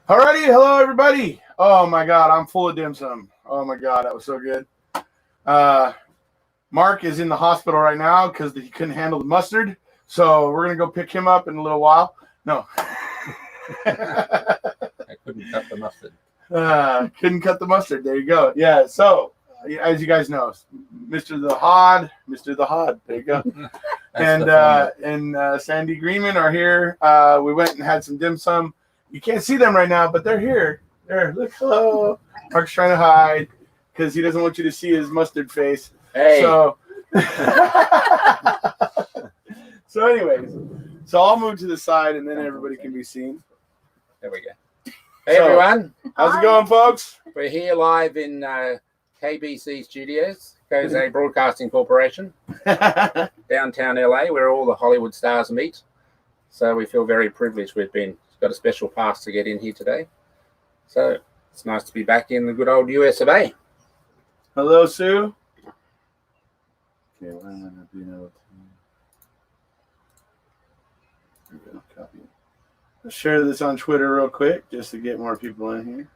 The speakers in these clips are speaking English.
Alrighty, hello everybody. Oh my God, I'm full of dim sum. Oh my God, that was so good. Mark is in the hospital right now because he couldn't handle the mustard. So we're gonna go pick him up in a little while. No. I couldn't cut the mustard. Couldn't cut the mustard. There you go. Yeah. So as you guys know, Mr. the Hodd. There you go. and Sandy Greenman are here. We went and had some dim sum. You can't see them right now, but they're here. There, look, hello. Mark's trying to hide because he doesn't want you to see his mustard face. Hey. So, anyways, I'll move to the side and then everybody can be seen. There we go. Hey, everyone. How's it going, folks? We're here live in KBC Studios, Kose Broadcasting Corporation, downtown LA, where all the Hollywood stars meet. So we feel very privileged. We've got a special pass to get in here today. So it's nice to be back in the good old US of A. Hello, Sue. Okay, why am I not being able to? There we go. Copy. Let's share this on Twitter real quick just to get more people in here.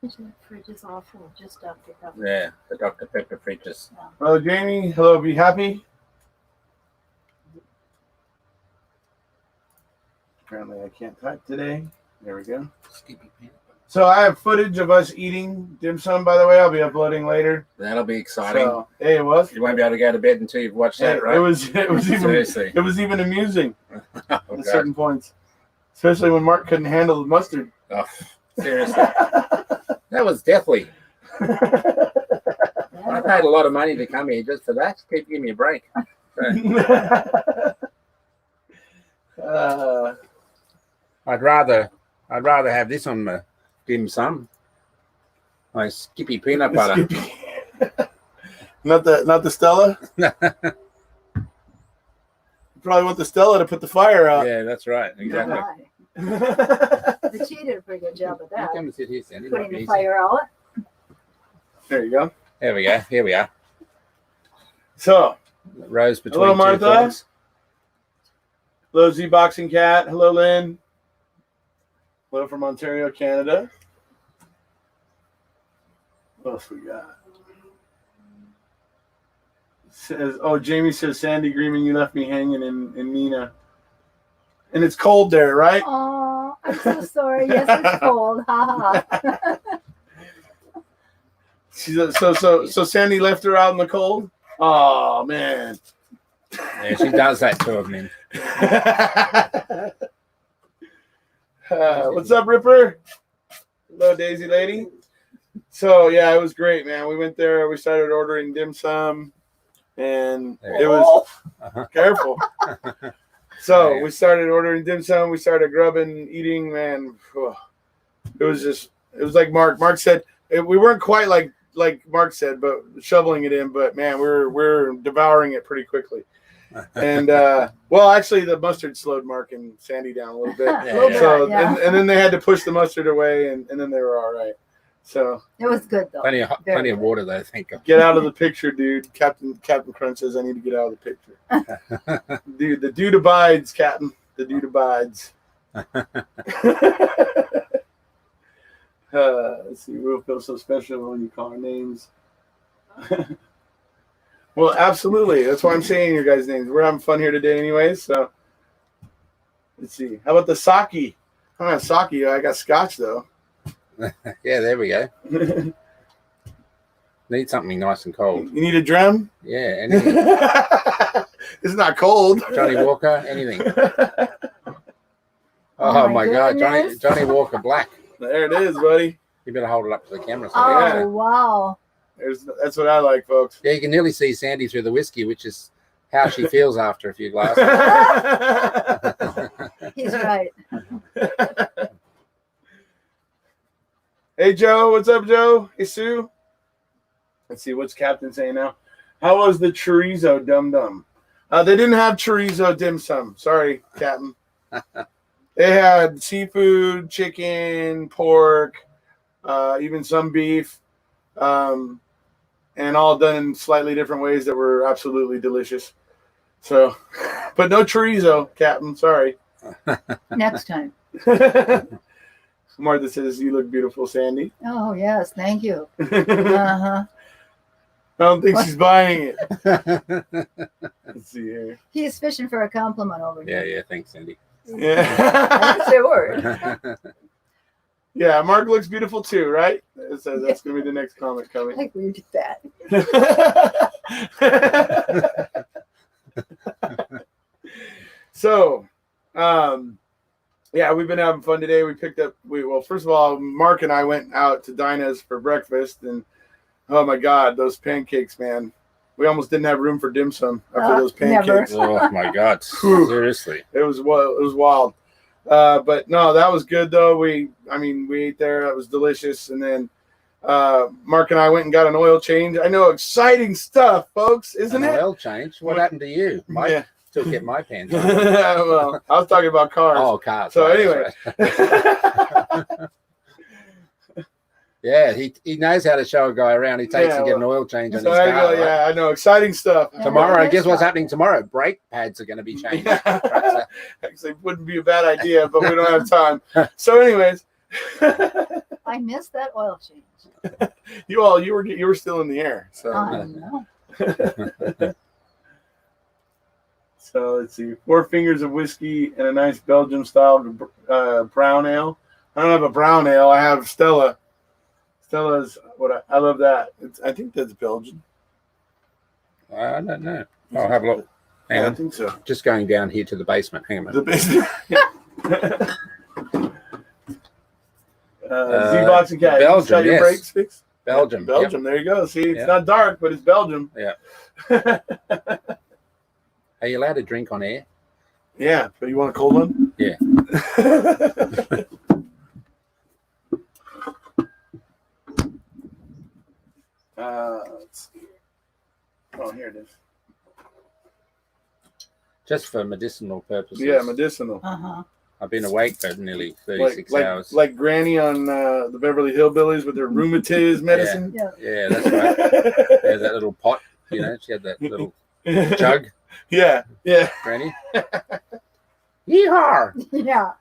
The fridge is awful, just Dr. Pepper. Yeah, the Dr. Pepper fridges. Hello, Jamie. Hello, be happy. Apparently, I can't type today. There we go. So I have footage of us eating dim sum, by the way. I'll be uploading later. That'll be exciting. So, hey, it was. You won't be able to go to bed until you've watched that, right? It was even amusing at certain points, especially when Mark couldn't handle the mustard. Oh, seriously. That was deathly. I paid a lot of money to come here just for that. Keep giving me a break. I'd rather have this on my dim sum. My Skippy peanut butter. Not the Stella. You probably want the Stella to put the fire out. Yeah, that's right. Exactly. The cheetah did a pretty good job of that. Come and sit here, Sandy. Putting the fire out. There you go. There we go. Here we are. So, Rose between hello, two Martha. thorns. Hello, Z Boxing Cat. Hello, Lynn. Hello from Ontario, Canada. What else we got? Jamie says, Sandy Greenman, you left me hanging in Nina. And it's cold there, right? Oh, I'm so sorry. Yes, it's cold. Ha ha. So Sandy left her out in the cold? Oh, man. Yeah, she does that to him, man. What's up, Ripper? Hello, Daisy lady. So, yeah, it was great, man. We went there. We started ordering dim sum, and it was careful. So we started ordering dim sum. We started grubbing, eating, man. It was like Mark said. We weren't quite like Mark said, but shoveling it in. But, man, we're devouring it pretty quickly. And actually, the mustard slowed Mark and Sandy down a little bit. And then they had to push the mustard away, and then they were all right. So it was good though. Plenty of water though. Thank you. Get out of the picture, dude. Captain Crunch says I need to get out of the picture. Dude, the dude abides, Captain. The dude abides. Let's see. We'll feel so special when you call our names. Well, absolutely. That's why I'm saying your guys' names. We're having fun here today anyways. So let's see. How about the sake? I don't have sake. I got scotch though. Yeah, there we go. Need something nice and cold. You need a drum? Yeah, anything. It's not cold. Johnny Walker, anything. Oh my God, Johnny Walker Black. There it is, buddy. You better hold it up to the camera. Oh, wow. That's what I like, folks. Yeah, you can nearly see Sandy through the whiskey, which is how she feels after a few glasses. He's right. Hey, Joe. What's up, Joe? Hey, Sue. Let's see. What's Captain saying now? How was the chorizo dum-dum? They didn't have chorizo dim sum. Sorry, Captain. They They had seafood, chicken, pork, even some beef, and all done in slightly different ways that were absolutely delicious. So, but no chorizo, Captain. Sorry. Next time. Martha says, "You look beautiful, Sandy." Oh, yes. Thank you. I Uh-huh. don't think she's buying it. Let's see here. He's fishing for a compliment over Yeah, here. yeah. Thanks, Cindy. I Yeah. didn't say a word. Yeah, Mark looks beautiful too, right? It says that's going to be the next comment I coming. agree with that. So, yeah, we've been having fun today. We picked up, well, first of all, Mark and I went out to Dinah's for breakfast, and oh my God, those pancakes, man. We almost didn't have room for dim sum after those Never. pancakes. Oh my God! Whew. Seriously. It was wild. But no, that was good though. We ate there. That was delicious. And then Mark and I went and got an oil change. I know, exciting stuff, folks, isn't An it? oil change. What happened to you? Yeah. Still get my pants on. Well, I was talking about cars. Oh, cars. So right, anyway. that's right. Yeah, he knows how to show a guy around. He takes Yeah, to get an well, oil change on So his there car. you go. Right? Yeah, I know, exciting stuff. Yeah. Tomorrow, Yeah. guess what's happening tomorrow? Brake pads are going to be changed. Yeah. Actually, wouldn't be a bad idea, but we don't have time. So, anyways, I missed that oil change. you were still in the air. So, I know. so let's see, 4 fingers of whiskey and a nice Belgian style brown ale. I don't have a brown ale. I have Stella. Stella's what I love that. I think that's Belgian. I don't know. I'll have a look. Hang Yeah, I on. think so. Just going down here to the basement. Hang on a The minute. basement. Z-Box and Cat. Belgium, Got your yes. brakes fixed? Belgium. Belgium. There you go. See, it's Yep. not dark, but it's Belgium. Yeah. Are you allowed to drink on air? Yeah, but you want a cold one? Yeah. Let's see. Oh, here it is. Just for medicinal purposes. Yeah, medicinal. Uh-huh. I've been awake for nearly 36 hours. Like Granny on the Beverly Hillbillies with her rheumatism medicine. Yeah. Yeah, that's right. Yeah, that little pot, you know, she had that little jug, Yeah, yeah. Granny. Yeehaw! Yeah.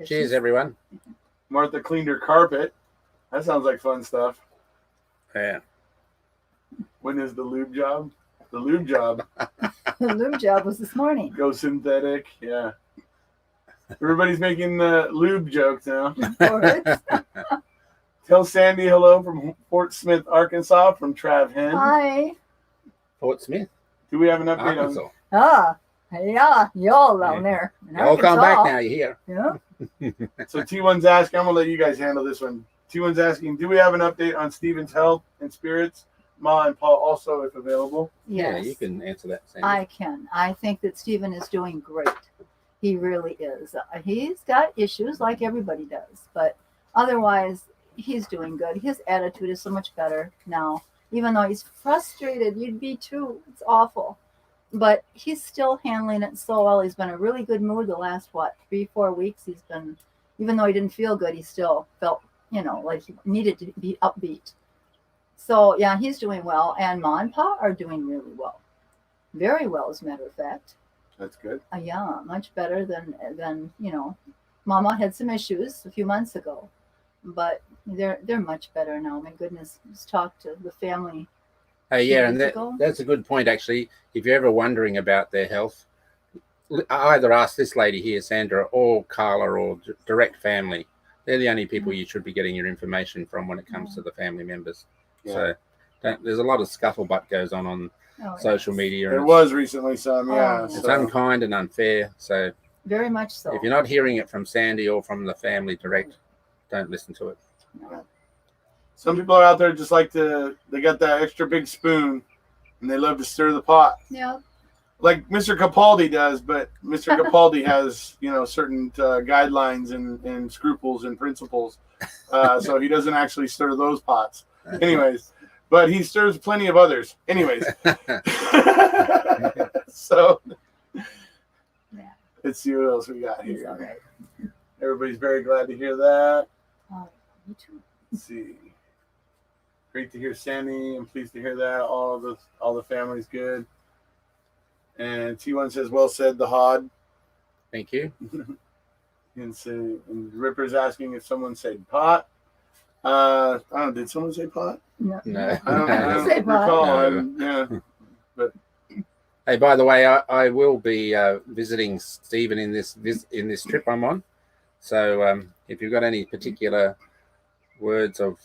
Cheers, everyone. Martha cleaned her carpet. That sounds like fun stuff. Yeah. When is the lube job? The lube job. The lube job was this morning. Go synthetic. Yeah. Everybody's making the lube jokes now. Of course. Tell Sandy hello from Fort Smith, Arkansas, from Trav Hen. Hi. Fort Smith, Do we have an update on? Arkansas. Ah. Yeah. Y'all down there. in Y'all come back Arkansas. now, you're here. Yeah. So T1's asking, I'm gonna let you guys handle this one. T1's asking, do we have an update on Steven's health and spirits? Ma and Paul also, if available. Yeah, Yes. you can answer that, Sandy. I can. I think that Stephen is doing great. He really is. He's got issues like everybody does, but otherwise, he's doing good. His attitude is so much better now. Even though he's frustrated, you'd be too. It's awful. But he's still handling it so well. He's been in a really good mood the last, 3-4 weeks. He's been, even though he didn't feel good, he still felt, like he needed to be upbeat. So, yeah, he's doing well. And Ma and Pa are doing really well. Very well, as a matter of fact. That's good. Yeah, much better than Mama had some issues a few months ago, but they're much better now. My goodness, just talked to the family. Oh, yeah, and Years ago. that's a good point, actually. If you're ever wondering about their health, either ask this lady here, Sandra, or Carla, or direct family. They're the only people you should be getting your information from when it comes to the family members. Yeah. So there's a lot of scuttlebutt goes on Oh, social yes. media. There and was recently some, yeah. Oh. It's so- unkind and unfair. So Very much so. if you're not hearing it from Sandy or from the family direct, don't listen to it. Some people are out there just like they got that extra big spoon and they love to stir the pot. Yeah. Like Mr. Capaldi does, but Mr. Capaldi has, certain guidelines and scruples and principles. So he doesn't actually stir those pots. Anyways, but he stirs plenty of others. Anyways. So, Let's see what else we got He's here. all right. Everybody's very glad to hear that. Oh, me too. Let's see. Great to hear Sammy. I'm pleased to hear that. All the family's good. And T1 says, well said, the Hodd. Thank you. And Ripper's asking if someone said pot. I don't know, did someone say pot? No. No. I don't Say pot. recall. No. Yeah. Hey, by the way, I will be visiting Stephen in this trip I'm on. So if you've got any particular words of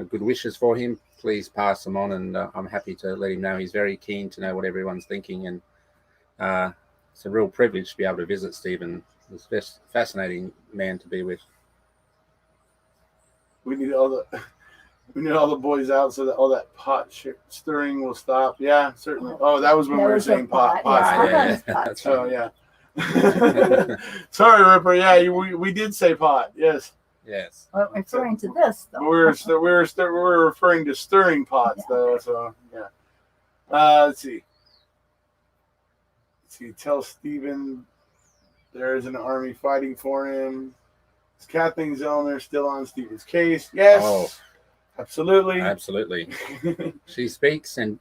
good wishes for him, please pass them on, and I'm happy to let him know. He's very keen to know what everyone's thinking, and it's a real privilege to be able to visit Stephen. He's a fascinating man to be with. We need all the boys out so that all that pot stirring will stop. Yeah, certainly. Oh, that was when we were saying pot. Yeah. That's Oh, right. yeah. Sorry, Ripper. Yeah, we did say pot. Yes. Yes. Well, referring to this, though. We were referring to stirring pots, though. So yeah. Let's see. Tell Stephen there's an army fighting for him. Is Kathleen Zellner still on Stephen's case? Yes. Oh, absolutely. Absolutely. She speaks and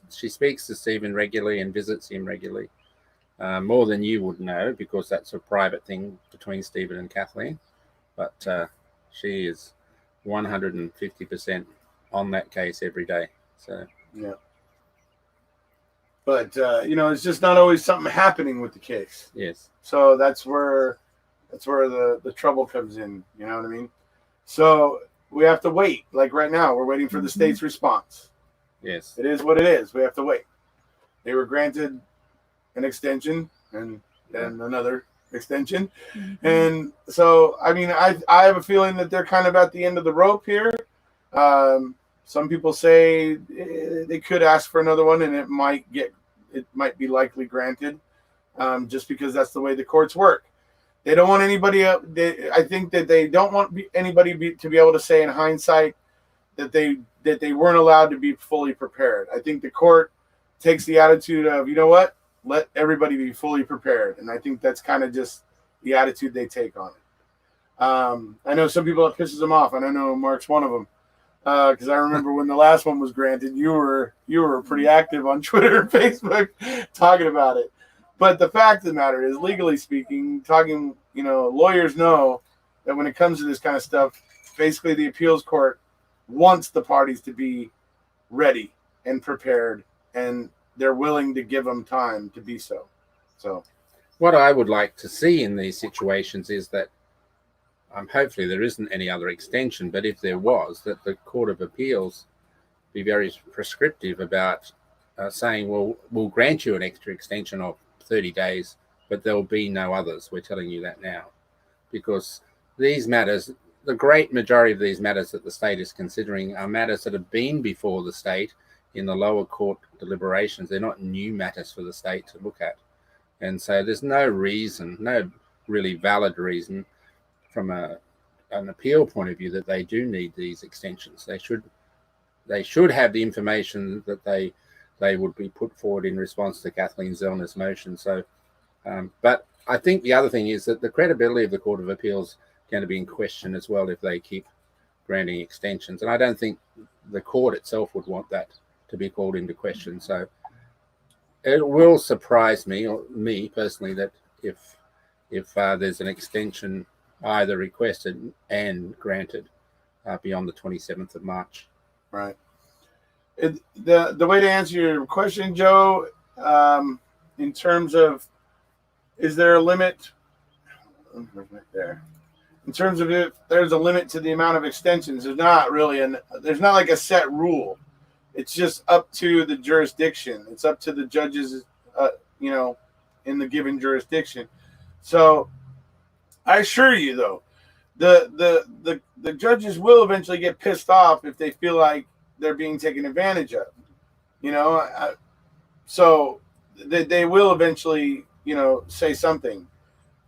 she speaks to Stephen regularly and visits him regularly. More than you would know, because that's a private thing between Stephen and Kathleen. But she is 150% on that case every day. So yeah. But it's just not always something happening with the case. yes. So that's where the trouble comes in. You know what I mean? So we have to wait. Like right now, we're waiting for the state's response. Yes. It is what it is. We have to wait. They were granted an extension and then another extension. And so, I mean, I have a feeling that they're kind of at the end of the rope here. Some people say they could ask for another one, and it might be likely granted, just because that's the way the courts work. They don't want anybody. I think that they don't want anybody to be able to say in hindsight that they weren't allowed to be fully prepared. I think the court takes the attitude of, you know what, let everybody be fully prepared, and I think that's kind of just the attitude they take on it. I know some people it pisses them off, and I know Mark's one of them. Because I remember when the last one was granted, you were pretty active on Twitter and Facebook talking about it. But the fact of the matter is, legally speaking, lawyers know that when it comes to this kind of stuff, basically the appeals court wants the parties to be ready and prepared, and they're willing to give them time to be so. So, what I would like to see in these situations is that hopefully there isn't any other extension, but if there was, that the Court of Appeals be very prescriptive about saying, well, we'll grant you an extra extension of 30 days, but there will be no others. We're telling you that now. Because these matters, the great majority of these matters that the state is considering are matters that have been before the state in the lower court deliberations. They're not new matters for the state to look at. And so there's no reason, no really valid reason from an appeal point of view that they do need these extensions. They should have the information that they would be put forward in response to Kathleen Zellner's motion. So, but I think the other thing is that the credibility of the Court of Appeals is going to be in question as well if they keep granting extensions. And I don't think the court itself would want that to be called into question. So it will surprise me, or me personally, that if there's an extension either requested and granted beyond the 27th of March. Right. The way to answer your question, Joe, in terms of, is there a limit? There. In terms of if there's a limit to the amount of extensions, there's not really there's not like a set rule. It's just up to the jurisdiction. It's up to the judges, in the given jurisdiction. So I assure you, though, the judges will eventually get pissed off if they feel like they're being taken advantage of. So they will eventually, say something.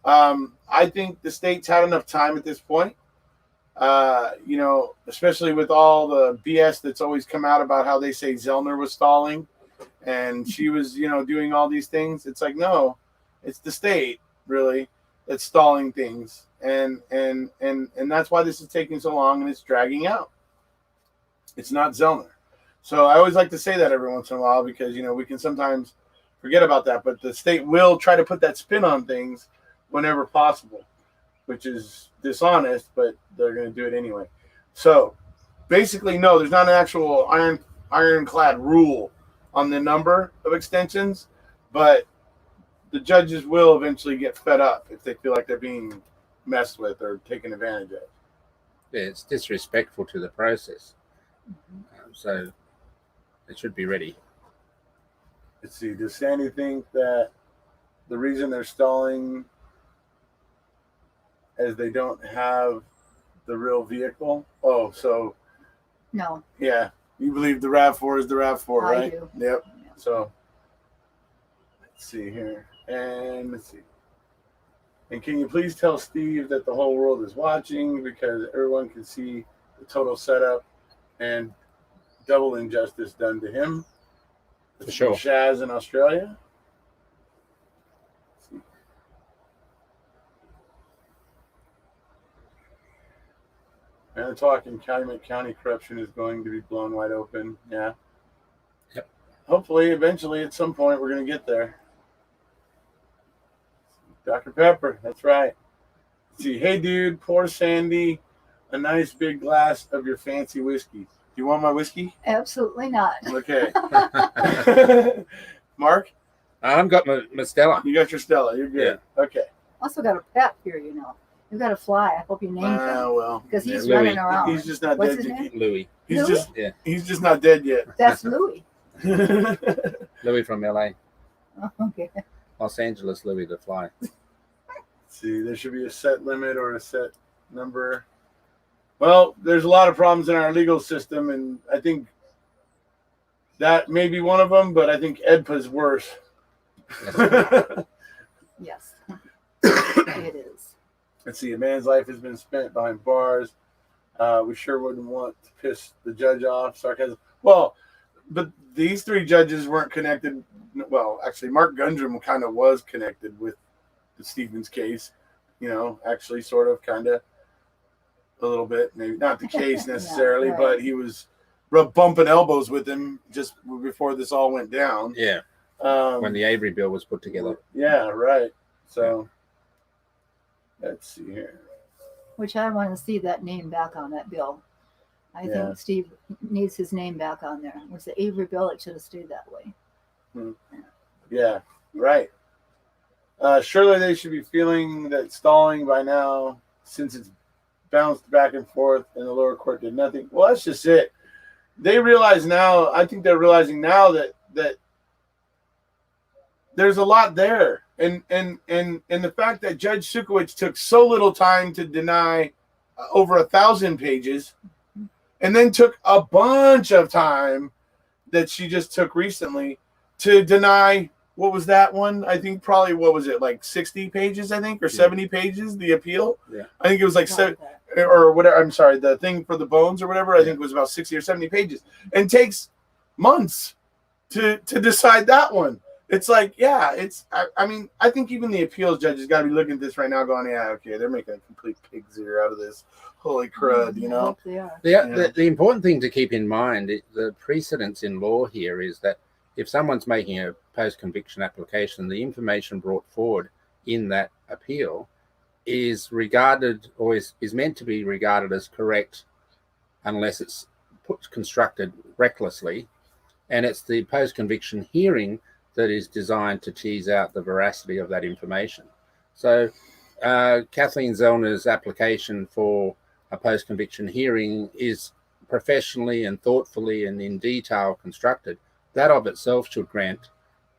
I think the state's had enough time at this point. Especially with all the BS that's always come out about how they say Zellner was stalling and she was, doing all these things. It's like, no, it's the state. really, that's stalling things, and that's why this is taking so long and it's dragging out. It's not Zellner. So I always like to say that every once in a while because, we can sometimes forget about that. But the state will try to put that spin on things whenever possible, which is dishonest, but they're going to do it anyway. So basically, no, there's not an actual ironclad rule on the number of extensions, but the judges will eventually get fed up if they feel like they're being messed with or taken advantage of. Yeah, it's disrespectful to the process. So it should be ready. Let's see. Does Sandy think that the reason they're stalling is they don't have the real vehicle? Oh, so No, yeah, you believe the RAV4 is the RAV4, I right? do. Yep. Yeah. So let's see here, and let's see. And can you please tell Steve that the whole world is watching because everyone can see the total setup and double injustice done to him? For sure. Shaz in Australia. Let's see. And they're talking County corruption is going to be blown wide open. Yeah. Yep. Hopefully, eventually, at some point, we're going to get there. Dr. Pepper, that's right. Let's see, hey, dude, pour Sandy a nice big glass of your fancy whiskey. Do you want my whiskey? Absolutely not. Okay. Mark? I've got my Stella. You got your Stella. You're good. Yeah. Okay. Also got a pet here, You've got a fly. I hope you named him. Well. Because he's Louis. running around. He's just not What's dead his yet. name? Louis. Louis? He's just not dead yet. That's Louis. Louis from LA. Oh, okay. Los Angeles Louis the Fly. See, there should be a set limit or a set number. Well, there's a lot of problems in our legal system, and I think that may be one of them, but I think EDPA's worse. Yes. It is. Let's see, a man's life has been spent behind bars. We sure wouldn't want to piss the judge off. Sarcasm. Well, but these three judges weren't connected. Well, actually, Mark Gundrum kind of was connected with the Stevens case. Actually, sort of, kind of, a little bit. Maybe not the case necessarily, Yeah, right. but he was bumping elbows with him just before this all went down. Yeah. When the Avery bill was put together. Yeah, right. So, let's see here. Which I want to see that name back on that bill. I think Steve needs his name back on there. It was the Avery bill. It should have stayed that way. Yeah, right. Surely they should be feeling that stalling by now since it's bounced back and forth and the lower court did nothing. Well, that's just it. They realize now, I think they're realizing now that there's a lot there. And the fact that Judge Sukowicz took so little time to deny over 1,000 pages and then took a bunch of time that she just took recently to deny, what was that one? I think probably, what was it, like 60 pages, I think, or 70 pages, the appeal? Yeah. I think it was like or whatever. I'm sorry, the thing for the bones or whatever, I think it was about 60 or 70 pages. And takes months to decide that one. It's like, I think even the appeals judges got to be looking at this right now going, yeah, okay, they're making a complete pig's ear out of this. Holy crud, I hope they are. The important thing to keep in mind, the precedence in law here is that if someone's making a post-conviction application, the information brought forward in that appeal is regarded or is meant to be regarded as correct unless it's constructed recklessly. And it's the post-conviction hearing that is designed to tease out the veracity of that information. So Kathleen Zellner's application for a post-conviction hearing is professionally and thoughtfully and in detail constructed. That of itself should grant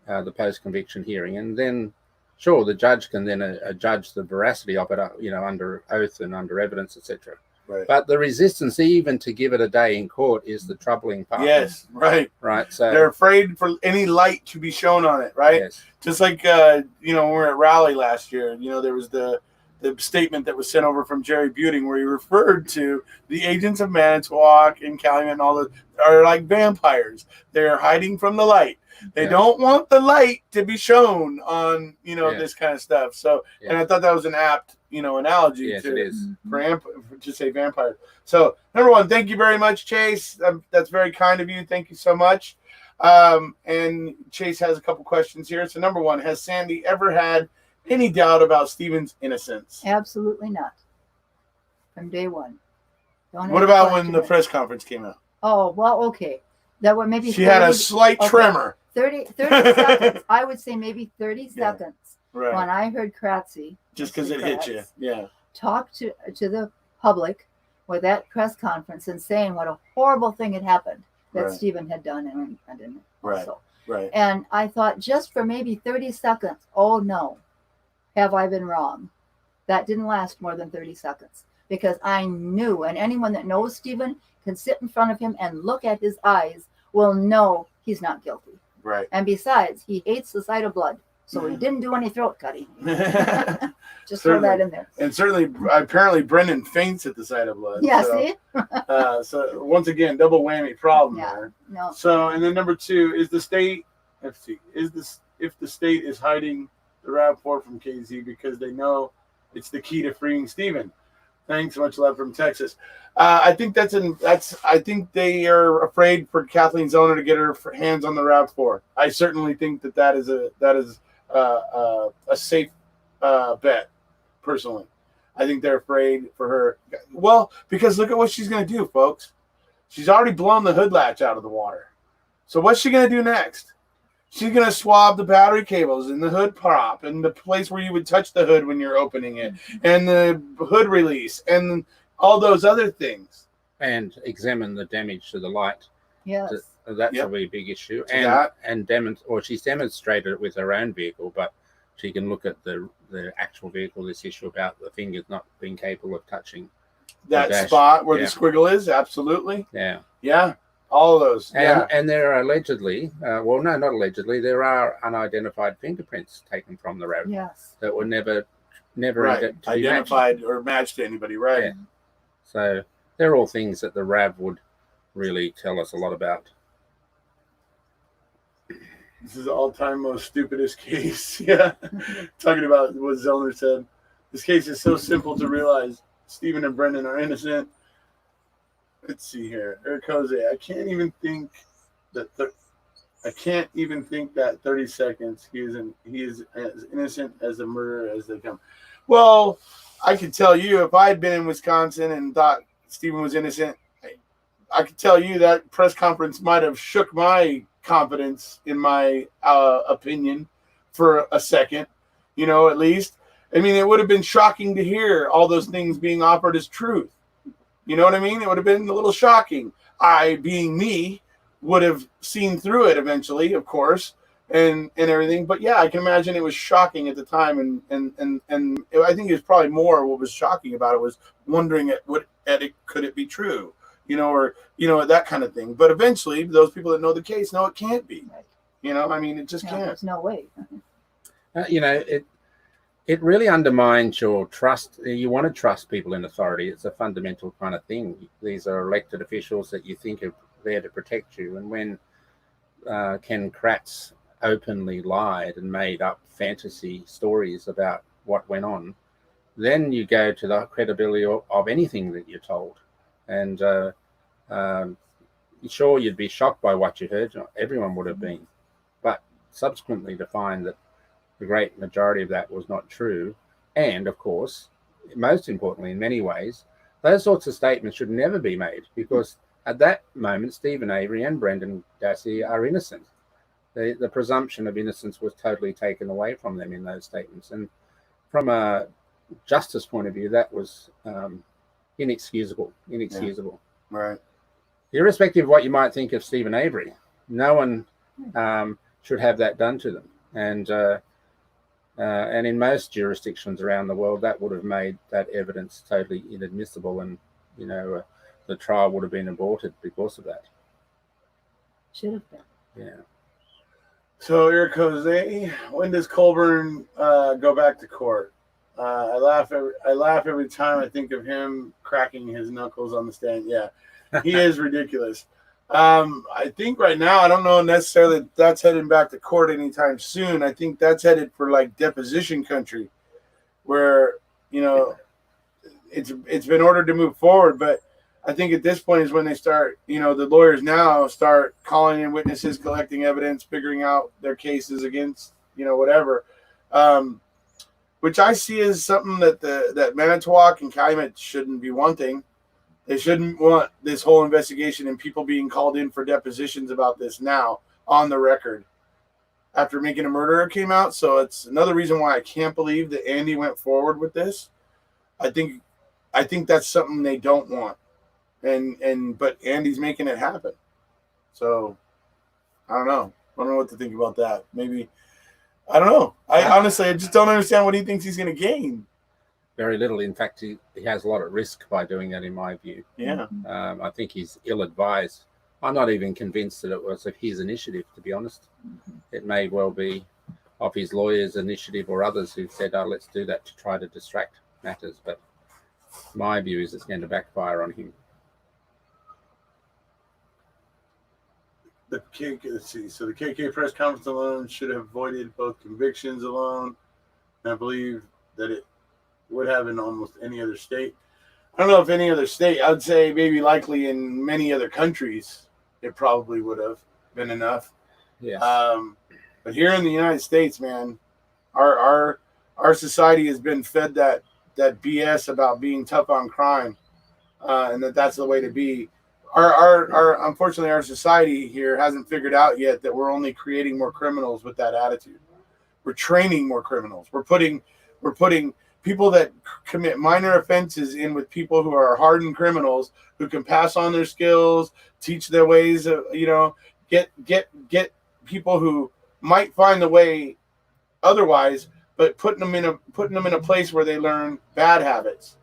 the post-conviction hearing. And then, sure, the judge can then judge the veracity of it, under oath and under evidence, etc. Right. But the resistance even to give it a day in court is the troubling part. Yes, right. Right. So they're afraid for any light to be shown on it, right? Yes. Just like, when we were at Raleigh last year, there was the the statement that was sent over from Jerry Buting, where he referred to the agents of Manitowoc and Calumet and all the are like vampires. They're hiding from the light. They don't want the light to be shown on, this kind of stuff. So, and I thought that was an apt, analogy to say vampire. So, number one, thank you very much, Chase. That's very kind of you. Thank you so much. And Chase has a couple questions here. So, number one, has Sandy ever had any doubt about Stephen's innocence? Absolutely not. From day one. What about when the press conference came out? Oh, well, okay. That was maybe she had a slight tremor. 30 seconds. I would say maybe 30 seconds. Right. When I heard Kratzy, just because it hit you, talk to the public with that press conference and saying what a horrible thing had happened that Stephen had done and also. Right. And I thought just for maybe 30 seconds, oh no, have I been wrong? That didn't last more than 30 seconds because I knew, and anyone that knows Stephen can sit in front of him and look at his eyes will know he's not guilty. Right. And besides, he hates the sight of blood. So he didn't do any throat cutting. Just throw that in there. And certainly, apparently, Brendan faints at the sight of blood. Yeah, so, see? So once again, double whammy problem there. No. So, and then number two, is the state, if the state is hiding the RAV4 from KZ because they know it's the key to freeing Stephen? Thanks, much love from Texas. I think I think they are afraid for Kathleen Zellner to get her hands on the RAV4. I certainly think that is a safe bet. Personally, I think they're afraid for her. Well, because look at what she's going to do, folks. She's already blown the hood latch out of the water. So what's she going to do next? She's going to swab the battery cables and the hood prop and the place where you would touch the hood when you're opening it and the hood release and all those other things. And examine the damage to the light. Yes. That's a really big issue. She's demonstrated it with her own vehicle, but she can look at the actual vehicle, this issue about the fingers not being capable of touching that spot where the squiggle is. Absolutely. Yeah. Yeah. All of those. And there are allegedly, not allegedly, there are unidentified fingerprints taken from the RAV. Yes. That were never identified or matched to anybody. Right. Yeah. So they're all things that the RAV would really tell us a lot about. This is the all-time most stupidest case. Yeah. Talking about what Zellner said. This case is so simple to realize. Stephen and Brendan are innocent. Let's see here. Erekose, I can't even think that 30 seconds he is as innocent as a murderer as they come. Well, I could tell you if I had been in Wisconsin and thought Stephen was innocent, I could tell you that press conference might have shook my confidence in my opinion for a second, at least. I mean, it would have been shocking to hear all those things being offered as truth. You know what I mean? It would have been a little shocking. I, being me, would have seen through it eventually, of course, and everything. But yeah, I can imagine it was shocking at the time, and I think it was probably more what was shocking about it was wondering could it be true, or that kind of thing. But eventually, those people that know the case know it can't be. I mean, it just can't. There's no way. It really undermines your trust. You want to trust people in authority. It's a fundamental kind of thing. These are elected officials that you think are there to protect you. And when Ken Kratz openly lied and made up fantasy stories about what went on, then you go to the credibility of anything that you're told. And sure, you'd be shocked by what you heard. Everyone would have been. But subsequently to find that the great majority of that was not true. And, of course, most importantly, in many ways, those sorts of statements should never be made because at that moment, Stephen, Avery and Brendan Dassey are innocent. The presumption of innocence was totally taken away from them in those statements. And from a justice point of view, that was inexcusable. Yeah. Right. Irrespective of what you might think of Stephen Avery, no one should have that done to them. And in most jurisdictions around the world, that would have made that evidence totally inadmissible, and the trial would have been aborted because of that. Should have been. Yeah. So, Erekose, when does Colburn go back to court? I laugh every time I think of him cracking his knuckles on the stand. Yeah, he is ridiculous. I think right now, I don't know necessarily that's heading back to court anytime soon. I think that's headed for like deposition country, where it's been ordered to move forward. But I think at this point is when they start, the lawyers now start calling in witnesses, collecting evidence, figuring out their cases against, whatever. Which I see as something that Manitowoc and Calumet shouldn't be wanting. They shouldn't want this whole investigation and people being called in for depositions about this now on the record after Making a Murderer came out. So it's another reason why I can't believe that Andy went forward with this. I think that's something they don't want. But Andy's making it happen. So I don't know. I don't know what to think about that. Maybe, I don't know. I just don't understand what he thinks he's going to gain. Very little. In fact, he has a lot of risk by doing that, in my view. Yeah. I think he's ill-advised. I'm not even convinced that it was of his initiative, to be honest. It may well be of his lawyer's initiative or others who said, let's do that to try to distract matters. But my view is it's going to backfire on him. The KK press conference alone should have avoided both convictions alone. And I believe that it would have in almost any other state. I don't know if any other state. I would say maybe likely in many other countries, it probably would have been enough. Yes. But here in the United States, man, our society has been fed that BS about being tough on crime, and that's the way to be. Our unfortunately, our society here hasn't figured out yet that we're only creating more criminals with that attitude. We're training more criminals. We're putting people that commit minor offenses in with people who are hardened criminals who can pass on their skills, teach their ways of, get people who might find the way otherwise, but putting them in a place where they learn bad habits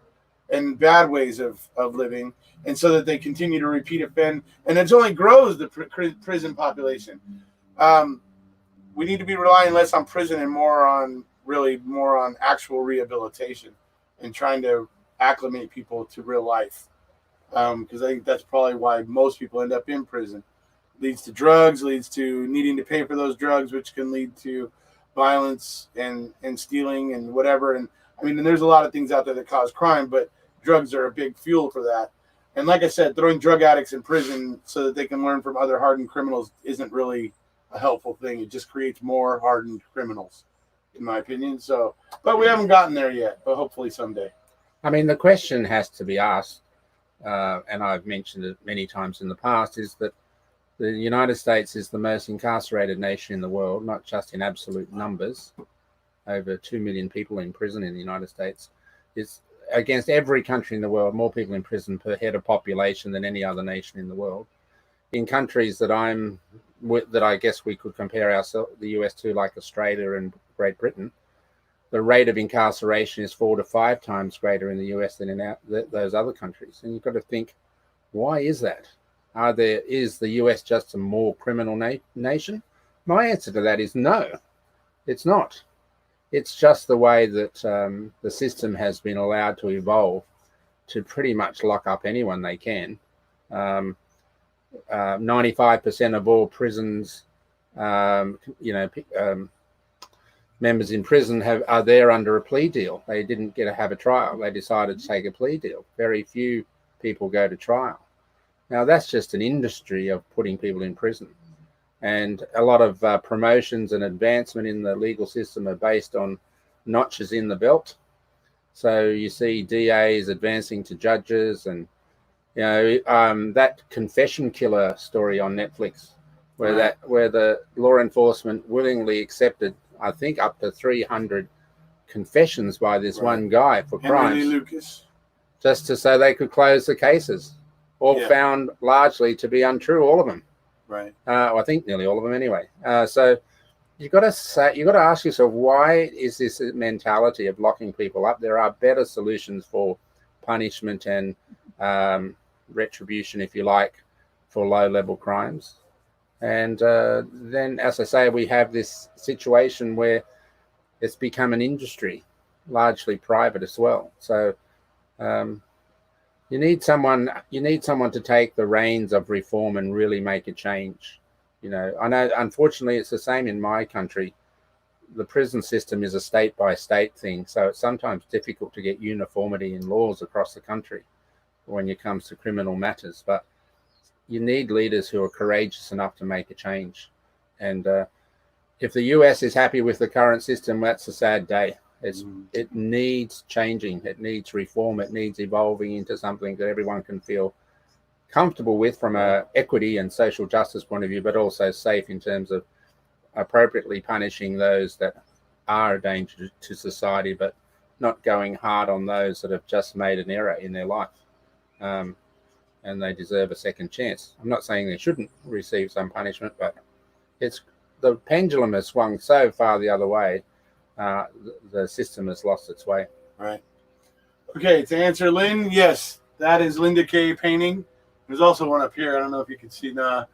and bad ways of living, and so that they continue to repeat offend, and it only grows the prison population. We need to be relying less on prison and more on actual rehabilitation and trying to acclimate people to real life. Because I think that's probably why most people end up in prison. Leads to drugs, leads to needing to pay for those drugs, which can lead to violence and stealing and whatever. And I mean, there's a lot of things out there that cause crime, but drugs are a big fuel for that. And like I said, throwing drug addicts in prison so that they can learn from other hardened criminals isn't really a helpful thing. It just creates more hardened criminals, in my opinion. So, but we haven't gotten there yet, but hopefully someday. I mean, the question has to be asked, and I've mentioned it many times in the past, is that the United States is the most incarcerated nation in the world, not just in absolute numbers. Over 2 million people in prison in the United States. It's against every country in the world, more people in prison per head of population than any other nation in the world. In countries that I guess we could compare the US to, like Australia and Great Britain, the rate of incarceration is 4 to 5 times greater in the US than in those other countries. And you've got to think, why is that? Is the US just a more criminal nation? My answer to that is no, it's not. It's just the way that the system has been allowed to evolve to pretty much lock up anyone they can. 95% of all prisons, members in prison are there under a plea deal. They didn't get to have a trial. They decided to take a plea deal. Very few people go to trial. Now, that's just an industry of putting people in prison. And a lot of promotions and advancement in the legal system are based on notches in the belt. So you see DAs advancing to judges, and that confession killer story on Netflix, where the law enforcement willingly accepted, I think, up to 300 confessions by this one guy for crimes, Henry Lucas, just to say they could close the cases, all found largely to be untrue, all of them. Right. I think nearly all of them anyway. So you've got to ask yourself, why is this mentality of locking people up? There are better solutions for punishment and retribution, if you like, for low-level crimes. And then, as I say, we have this situation where it's become an industry. largely private as well. So you need someone to take the reins of reform and really make a change. You know, I know unfortunately it's the same in my country. The prison system is a state by state thing, so it's sometimes difficult to get uniformity in laws across the country when it comes to criminal matters. But you need leaders who are courageous enough to make a change. And if the US is happy with the current system, that's a sad day. It needs changing. It needs reform. It needs evolving into something that everyone can feel comfortable with from a equity and social justice point of view, but also safe in terms of appropriately punishing those that are a danger to society, but not going hard on those that have just made an error in their life. And they deserve a second chance. I'm not saying they shouldn't receive some punishment, but the pendulum has swung so far the other way, the system has lost its way. Right. Okay, to answer Lynn, yes, that is Linda Kay painting. There's also one up here. I don't know if you can see now.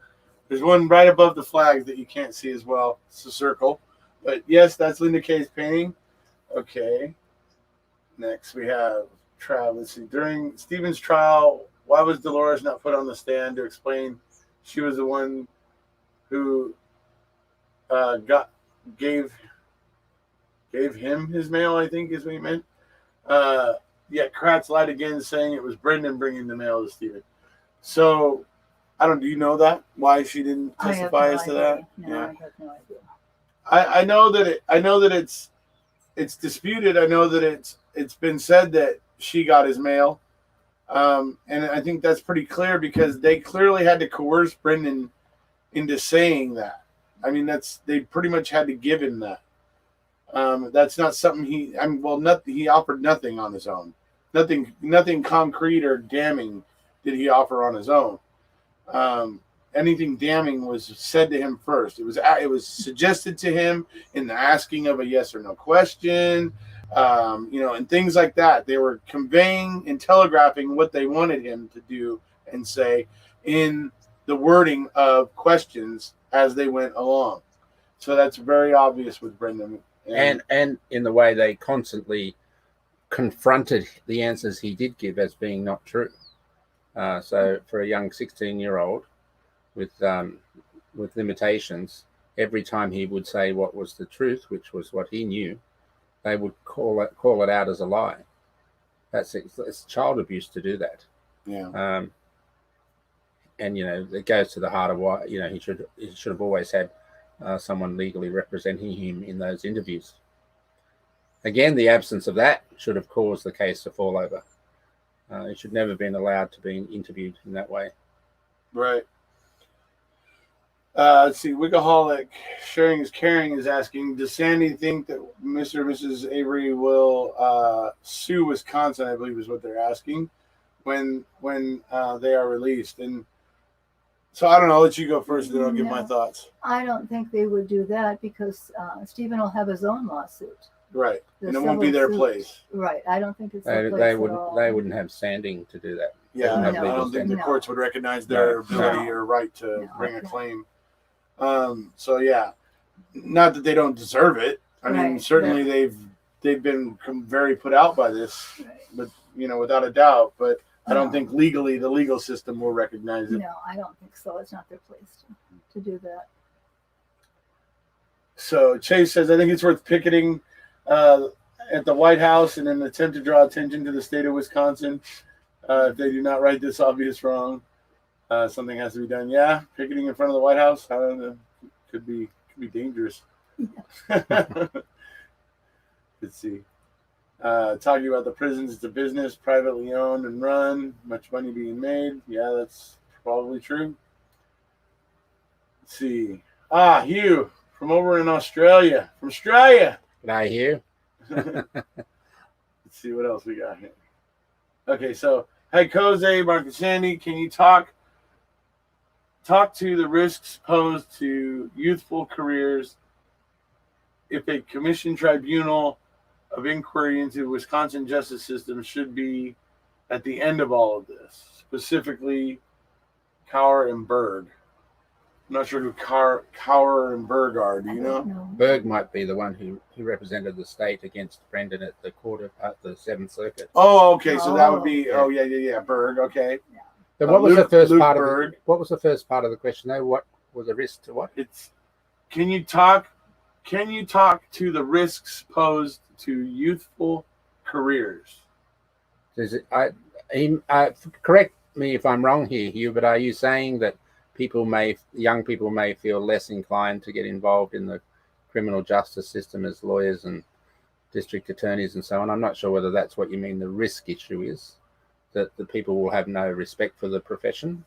There's one right above the flag that you can't see as well. It's a circle. But yes, that's Linda Kay's painting. Okay. Next we have Trav. Let's see. During Stephen's trial, why was Dolores not put on the stand to explain she was the one who gave him his mail, I think is what he meant. Yet Kratz lied again, saying it was Brendan bringing the mail to Stephen. So, do you know that? Why she didn't testify as to that? No, yeah. I have no idea. I know that it's disputed. I know that it's been said that she got his mail. And I think that's pretty clear because they clearly had to coerce Brendan into saying that. I mean, they pretty much had to give him that. That's not something he offered nothing on his own. Nothing concrete or damning did he offer on his own. Anything damning was said to him first. It was suggested to him in the asking of a yes or no question, and things like that. They were conveying and telegraphing what they wanted him to do and say in the wording of questions as they went along. So that's very obvious with Brendan. And in the way they constantly confronted the answers he did give as being not true. So for a young 16-year-old with limitations, every time he would say what was the truth, which was what he knew, they would call it out as a lie. It's child abuse to do that. Yeah. And it goes to the heart of why he should have always had someone legally representing him in those interviews. Again, the absence of that should have caused the case to fall over. He should never have been allowed to be interviewed in that way. Right. Let's see. Wigaholic, sharing is caring, is asking, does Sandy think that Mr. and Mrs. Avery will sue Wisconsin, I believe is what they're asking, when they are released? And so I don't know. I'll let you go first, and then I'll give my thoughts. I don't think they would do that because Stephen will have his own lawsuit. Right. And it won't be their place. Right. I don't think it's their place at all. They wouldn't have standing to do that. Yeah. I don't think the courts would recognize their ability or right to bring a claim. So yeah, not that they don't deserve it. I mean, certainly they've been very put out by this, but without a doubt. But I don't think legally the legal system will recognize it. No, I don't think so. It's not their place to do that. So Chase says, I think it's worth picketing at the White House in an attempt to draw attention to the state of Wisconsin. If they do not right this obvious wrong, something has to be done. Yeah, picketing in front of the White House, I don't know, could be dangerous. Let's see. Talking about the prisons, it's a business, privately owned and run, much money being made. Yeah, that's probably true. Let's see. Hugh from over in Australia. From Australia. G'day, Hugh. Let's see what else we got here. Okay, so hey, Kose, Mark and Sandy, can you talk to the risks posed to youthful careers if a commission tribunal of inquiry into the Wisconsin justice system should be at the end of all of this, specifically Cower and Berg? I'm not sure who Cower and Berg are. Do you know? No. Berg might be the one who represented the state against Brendan at the court at the Seventh Circuit. Oh, okay. So that would be. Yeah. Oh, yeah. Berg. Okay. But what was the first Luke part Berg. of what was the first part of the question though? What was the risk to what? It's can you talk to the risks posed to youthful careers? Is it, correct me if I'm wrong here, Hugh, but are you saying that young people may feel less inclined to get involved in the criminal justice system as lawyers and district attorneys and so on? I'm not sure whether that's what you mean the risk issue is, that the people will have no respect for the profession.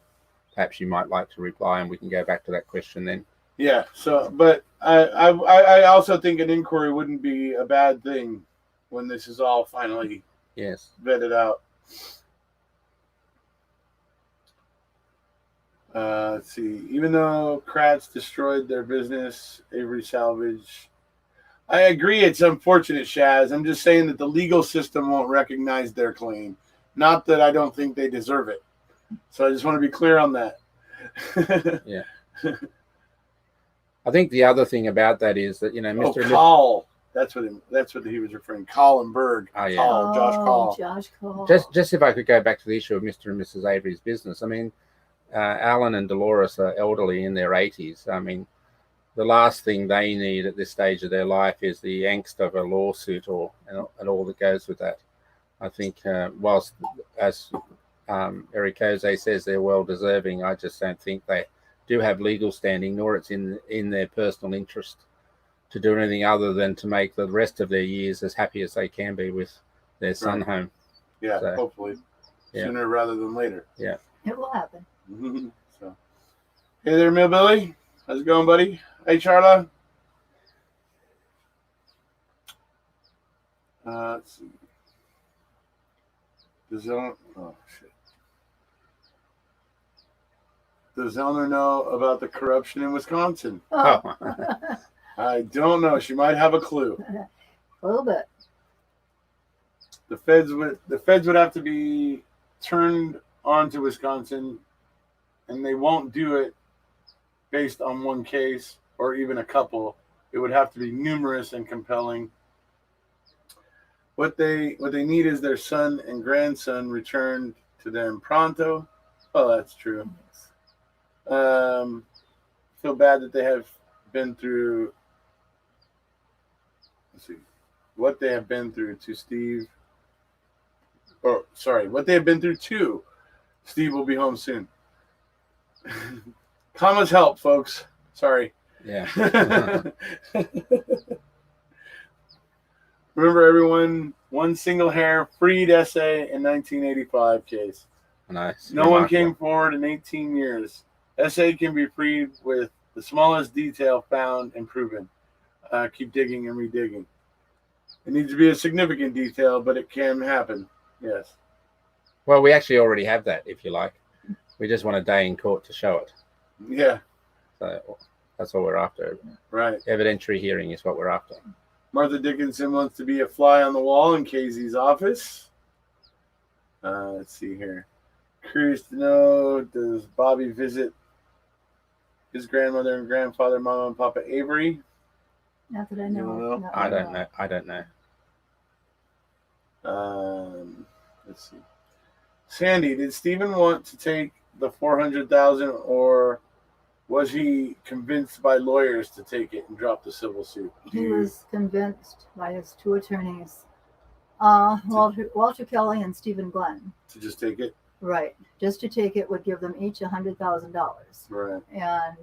Perhaps you might like to reply and we can go back to that question then. Yeah. So, but I also think an inquiry wouldn't be a bad thing when this is all finally vetted out. Let's see. Even though Kratz destroyed their business, Avery salvage. I agree. It's unfortunate, Shaz. I'm just saying that the legal system won't recognize their claim. Not that I don't think they deserve it. So I just want to be clear on that. Yeah. I think the other thing about that is that, Mr. Call. That's what he was referring. Colin Berg. Oh, yeah. Josh Call. Just if I could go back to the issue of Mr. and Mrs. Avery's business. I mean, Alan and Dolores are elderly in their 80s. I mean, the last thing they need at this stage of their life is the angst of a lawsuit and all that goes with that. I think whilst, as Erekose says, they're well deserving, I just don't think they do have legal standing, nor it's in their personal interest to do anything other than to make the rest of their years as happy as they can be with their son home. Yeah, so, hopefully sooner rather than later. Yeah, it will happen. So, hey there, Millbilly. How's it going, buddy? Hey, Charla. Let's see. Does Zellner know about the corruption in Wisconsin? Oh. I don't know. She might have a clue. A little bit. The feds would have to be turned on to Wisconsin, and they won't do it based on one case or even a couple. It would have to be numerous and compelling. What they need is their son and grandson returned to them pronto. Oh, that's true. Feel bad that they have been through. Let's see what they have been through to Steve. Oh, sorry, what they have been through to Steve will be home soon. Commas help, folks. Sorry. Yeah. Remember, everyone, one single hair freed Essay in 1985 case. Nice. No one came forward in 18 years. Essay can be freed with the smallest detail found and proven. Keep digging and redigging. It needs to be a significant detail, but it can happen. Yes. Well, we actually already have that, if you like. We just want a day in court to show it. Yeah. So that's what we're after. Right. Evidentiary hearing is what we're after. Martha Dickinson wants to be a fly on the wall in Casey's office. Let's see here. Curious to know, does Bobby visit his grandmother and grandfather, Mama and Papa Avery? Not that I know. No, I don't know. I don't know. Let's see. Sandy, did Stephen want to take the $400,000, or was he convinced by lawyers to take it and drop the civil suit? He was convinced by his two attorneys, Walter Kelly and Stephen Glenn. To just take it? Right. Just to take it would give them each $100,000. Right. And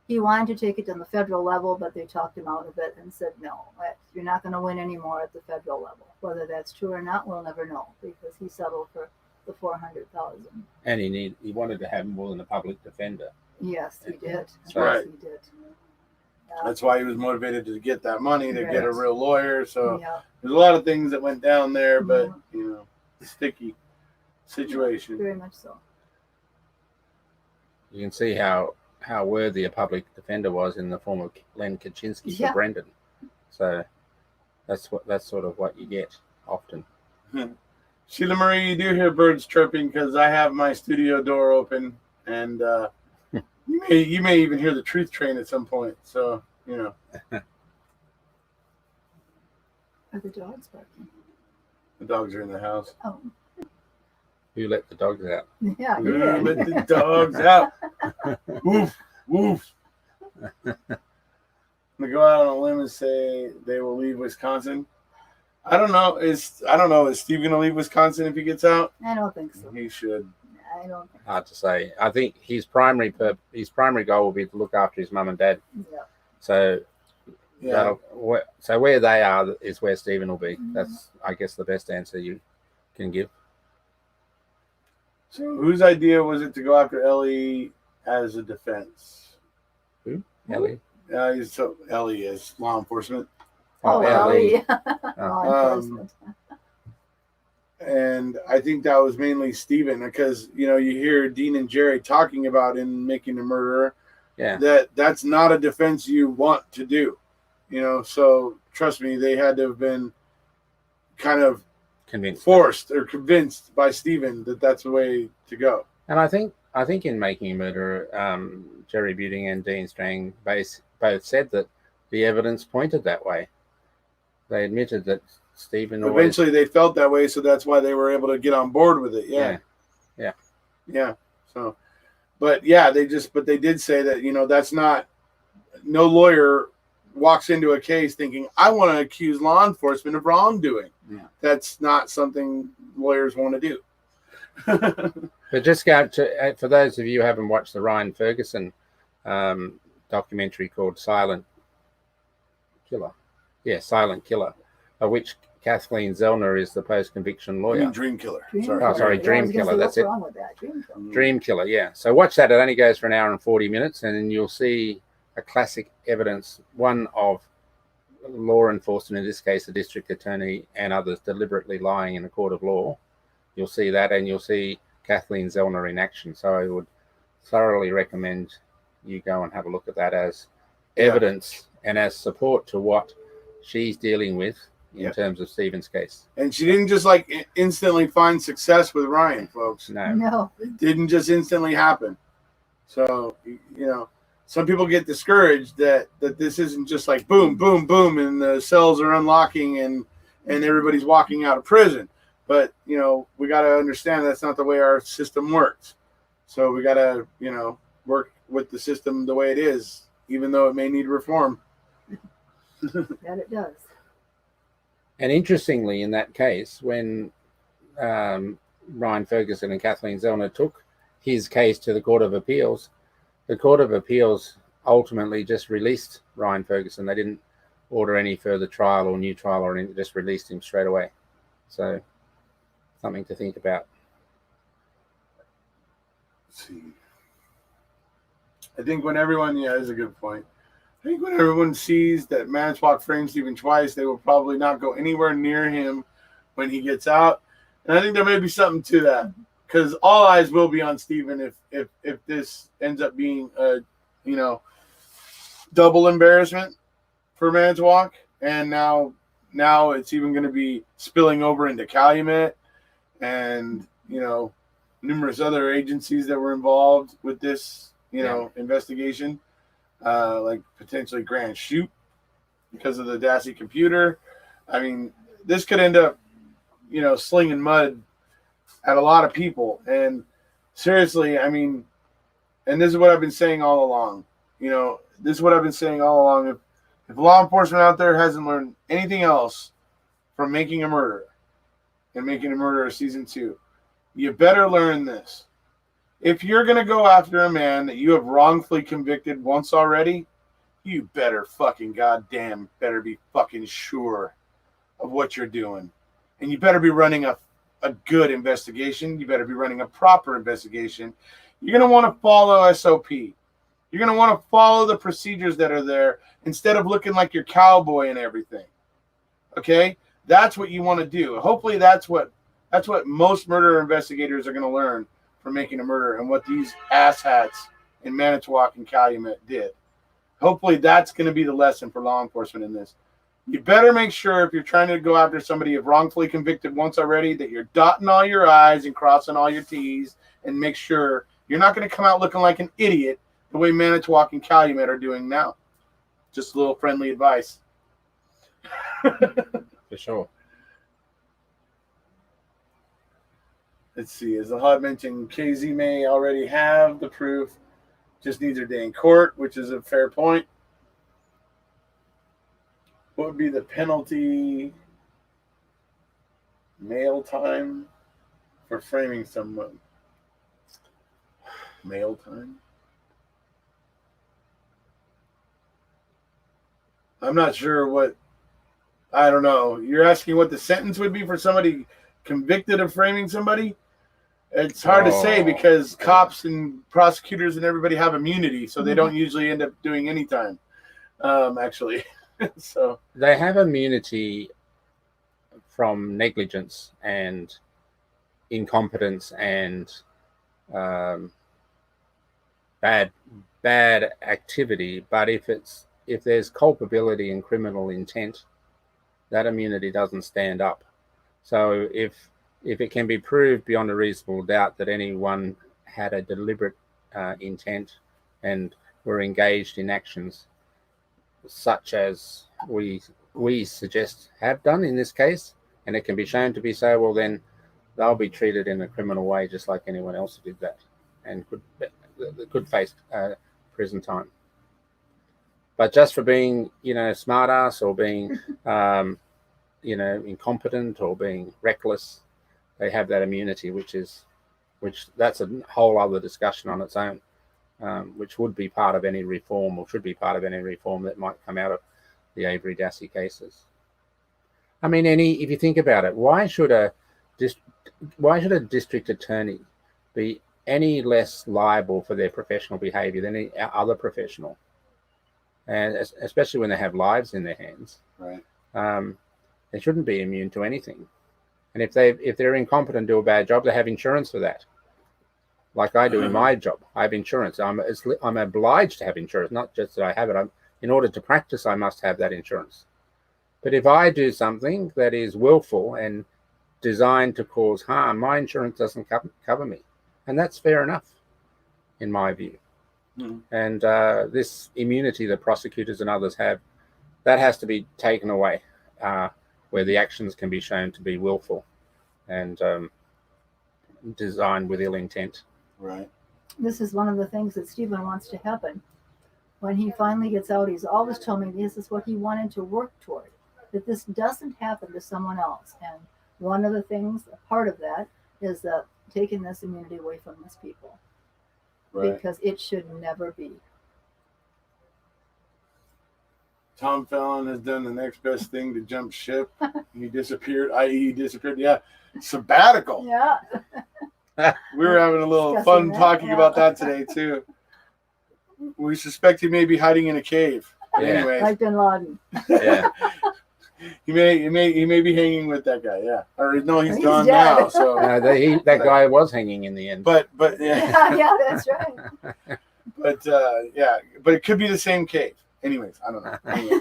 he wanted to take it to the federal level, but they talked him out of it and said, no, you're not going to win anymore at the federal level. Whether that's true or not, we'll never know, because he settled for the $400,000. And he wanted to have more than a public defender. Yes, he did. Right. Yes, he did. That's why he was motivated to get that money, to get a real lawyer. So there's a lot of things that went down there, but, sticky situation. Very much so. You can see how worthy a public defender was in the form of Len Kaczynski for Brendan. So that's sort of what you get often. Sheila Marie, you do hear birds chirping because I have my studio door open, and You may even hear the truth train at some point. So, Are the dogs barking? the dogs are in the house. Oh, Who let the dogs out? yeah, you Ooh, did. let the dogs out. Woof, woof. I'm gonna go out on a limb and say they will leave Wisconsin. I don't know. Is Steve gonna leave Wisconsin if he gets out? I don't think so. He should. I don't think Hard to say. I think his primary goal will be to look after his mum and dad. so. Yeah. So Yeah. so where they are is where Stephen will be. That's, I guess, the best answer you can give. So whose idea was it to go after Ellie as a defense? Who? Ellie? So Ellie is law enforcement. Oh, Ellie. Ellie. Law enforcement. And I think that was mainly Stephen, because you hear Dean and Jerry talking about in Making a Murderer. Yeah. That's not a defense you want to do. So trust me, they had to have been kind of Convinced. convinced by Stephen that that's the way to go. And I think in Making a Murderer, Jerry Buting and Dean Strang both said that the evidence pointed that way. They admitted that Stephen Eventually they felt that way, so that's why they were able to get on board with it. Yeah. So, but yeah, they did say that, that's not, no lawyer walks into a case thinking, I want to accuse law enforcement of wrongdoing. Yeah. That's not something lawyers want to do. But just go to, for those of you who haven't watched the Ryan Ferguson documentary called Silent Killer. Yeah, Silent Killer, of which Kathleen Zellner is the post-conviction lawyer. Dream Killer. Dream Sorry. Oh, sorry, Killer. Dream I was gonna Killer, say, that's what's it. wrong with that? Dream Killer. Dream Killer, yeah. So watch that. It only goes for an hour and 40 minutes, and then you'll see a classic evidence, one of law enforcement, in this case the district attorney and others, deliberately lying in a court of law. You'll see that, and you'll see Kathleen Zellner in action. So I would thoroughly recommend you go and have a look at that as evidence and as support to what she's dealing with in terms of Stephen's case. And she didn't just instantly find success with Ryan, folks. No. It didn't just instantly happen. So, some people get discouraged that this isn't just like boom, boom, boom, and the cells are unlocking and everybody's walking out of prison. But, we got to understand that's not the way our system works. So we got to, work with the system the way it is, even though it may need reform. That it does. And interestingly, in that case, when Ryan Ferguson and Kathleen Zellner took his case to the Court of Appeals, the Court of Appeals ultimately just released Ryan Ferguson. They didn't order any further trial or new trial or anything, just released him straight away. So something to think about. Let's see. I think when everyone, that's a good point. I think when everyone sees that Manitowoc framed Stephen twice, they will probably not go anywhere near him when he gets out. And I think there may be something to that, because all eyes will be on Stephen if this ends up being a, double embarrassment for Manitowoc. And now it's even going to be spilling over into Calumet and, numerous other agencies that were involved with this, investigation. Like potentially Grand Chute because of the Dassey computer. I mean, this could end up, slinging mud at a lot of people. And seriously, I mean, and this is what I've been saying all along. If law enforcement out there hasn't learned anything else from Making a Murderer and Making a Murderer Season 2, you better learn this. If you're going to go after a man that you have wrongfully convicted once already, you better better be fucking sure of what you're doing. And you better be running a good investigation. You better be running a proper investigation. You're going to want to follow SOP. You're going to want to follow the procedures that are there instead of looking like your cowboy and everything. Okay? That's what you want to do. Hopefully that's what most murder investigators are going to learn from Making a Murder and what these asshats in Manitowoc and Calumet did. Hopefully that's going to be the lesson for law enforcement in this. You better make sure if you're trying to go after somebody you've wrongfully convicted once already that you're dotting all your I's and crossing all your T's, and make sure you're not going to come out looking like an idiot the way Manitowoc and Calumet are doing now. Just a little friendly advice. For sure. Let's see. As the Hodd mentioned, KZ may already have the proof. Just needs her day in court, which is a fair point. What would be the penalty mail time for framing someone? Mail time? I'm not sure what, I don't know. You're asking what the sentence would be for somebody convicted of framing somebody? It's hard to say because cops and prosecutors and everybody have immunity, so they don't usually end up doing any time, actually. So they have immunity from negligence and incompetence and bad activity, but if there's culpability and criminal intent, that immunity doesn't stand up. So if it can be proved beyond a reasonable doubt that anyone had a deliberate intent and were engaged in actions such as we suggest have done in this case, and it can be shown to be so, well then they'll be treated in a criminal way just like anyone else who did that, and could face prison time. But just for being, smart ass or being, incompetent or being reckless, they have that immunity, which that's a whole other discussion on its own, which would be part of any reform or should be part of any reform that might come out of the Avery Dassey cases. I mean, if you think about it, why should a district attorney be any less liable for their professional behavior than any other professional? And especially when they have lives in their hands, right? They shouldn't be immune to anything. And if they're incompetent, do a bad job, they have insurance for that. Like I do in my job, I have insurance. I'm obliged to have insurance, not just that I have it. In order to practice, I must have that insurance. But if I do something that is willful and designed to cause harm, my insurance doesn't cover me, and that's fair enough, in my view. And this immunity that prosecutors and others have, that has to be taken away, where the actions can be shown to be willful and designed with ill intent. Right. This is one of the things that Stephen wants to happen. When he finally gets out, he's always told me this is what he wanted to work toward, that this doesn't happen to someone else. And one of the things, a part of that, is that taking this immunity away from these people. Right. Because it should never be. Tom Fallon has done the next best thing to jump ship. He disappeared, i.e. he disappeared. Yeah, sabbatical. Yeah. We were having a little fun talking about that today, too. We suspect he may be hiding in a cave. Yeah. Anyways. Like Bin Laden. Yeah. He may be hanging with that guy, yeah. Or no, he's gone dead. now. So that guy was hanging in the end. But yeah. Yeah, that's right. But but it could be the same cave. Anyways, I don't know. Anyway.